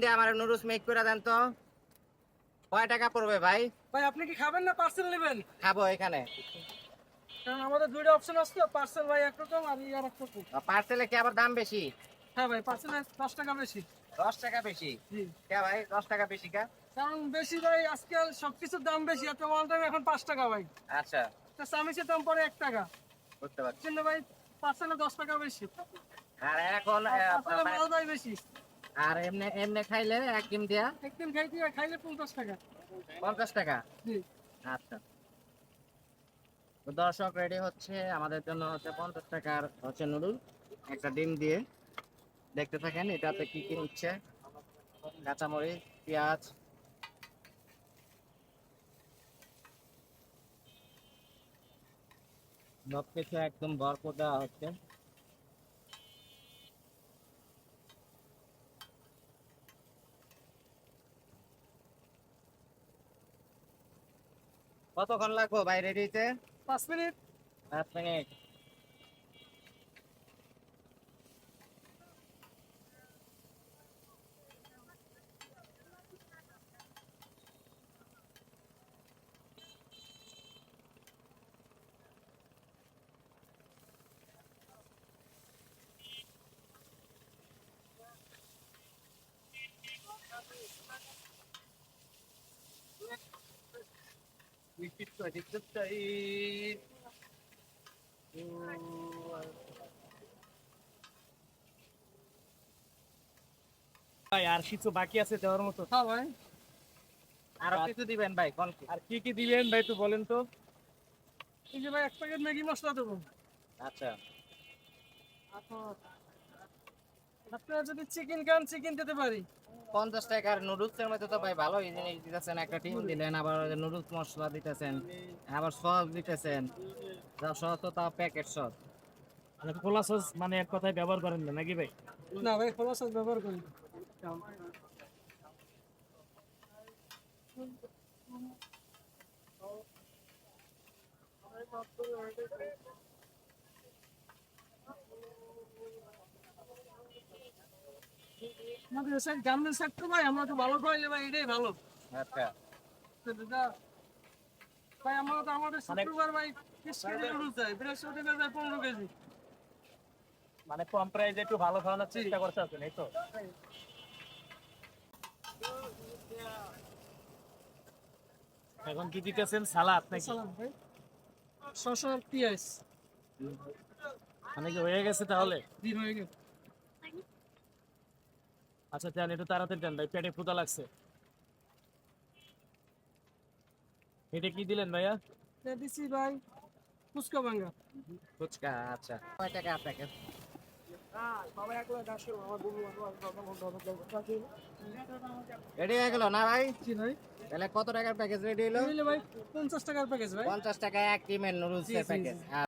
দিয়ে আমার noodles make করে দেন তো। কয় টাকা পড়বে ভাই? ভাই আপনি কি খাবেন না পার্সেল নেবেন? খাবো এখানে। কারণ আমাদের দুইটা অপশন আছে তো, পার্সেল ভাই একরকম আর ইয়ার একরকম। পার্সেলে কি আবার দাম বেশি? হ্যাঁ ভাই, পার্সেলে 10 টাকা বেশি। 10 টাকা বেশি? জি, কে ভাই 10 টাকা বেশি কা? কারণ বেশি ভাই, আজকাল সবকিছুর দাম বেশি। এত মাল দাম এখন 5 টাকা ভাই। আচ্ছা, তা সামিসের দাম পরে 1 টাকা। বুঝতে পারছি। কিন্তু ভাই পার্সেলে 10 টাকা বেশি। আর এখন পার্সেলে মাল ভাই বেশি। আর এমনি এমনি খাইলে এক ডিম দিয়া একদিন খাইলে 50 টাকা। 50 টাকা? জি। আচ্ছা, তো দর্শক রেডি হচ্ছে আমাদের জন্য হচ্ছে 50 টাকার হচ্ছে নুডল একটা ডিম দিয়ে। দেখতে থাকেন এটাতে কি কি নিচ্ছে। কাঁচামরিচ, পেঁয়াজ, সবকিছু একদম ভরপুর দেওয়া হচ্ছে। কতক্ষণ লাগবো ভাই রেডিতে? 5 মিনিট। 5 মিনিট। ভাই আর কিছু বাকি আছে দেওয়ার মতো? হ্যাঁ ভাই, আরো কিছু দিবেন ভাই কোন কি? আর কি কি দিবেন ভাই একটু বলেন তো। এই যে ভাই 1 প্যাকেট ম্যাগি মশলা দেবো। আচ্ছা, আপনারা যদি চিকেন খান চিকেন দিতে পারি। 50 টাকার নুডলস এর মধ্যে তো ভাই ভালোই জিনিস দিতেছেন। একটা ডিম দিলেন, আবার নুডলস মশলা দিতেছেন, আবার সস দিতেছেন। সস তো তাও প্যাকেট সস। মানে খোলা সস মানে এক কথায় ব্যবহার করেন না নাকি ভাই? না ভাই, খোলা সস ব্যবহার করি। আমাদের স্যার গ্রামের স্যার তো ভাই, আমরা তো ভালো খাইলে ভাই এটাই ভালো। আচ্ছা, তো দাদা ভাই, আমরা তো আমাদের শুক্রবার ভাই 30 কেজি নুডলস দেয়, বৃহস্পতিবার দেয় 15 কেজি। মানে কম প্রাইসে একটু ভালো খাওয়ানোর চেষ্টা করতে আছেন এই তো। এখন কি দিতেছেন, সালাদ নাকি? সালাম ভাই, শসা পেঁয়াজ। মানে কি হয়ে গেছে তাহলে? দিন হয়ে গেছে। আচ্ছা দেন একটু তাড়াতাড়ি দেন ভাই, পেটে ক্ষুধা লাগছে। এটা কি দিলেন ভাইয়া? দিছি ভাই ফুচকা ভাঙ্গা। ফুচকা। আচ্ছা, কয় টাকা প্যাকেট? রেডি হয়ে গেল না ভাই? জি ভাই। তাহলে কত টাকার প্যাকেজ রেডি হলো? ভাই 50 টাকার প্যাকেজ ভাই। 50 টাকা এক ডিমের নুডলস জি, জি, প্যাকেজ। জি।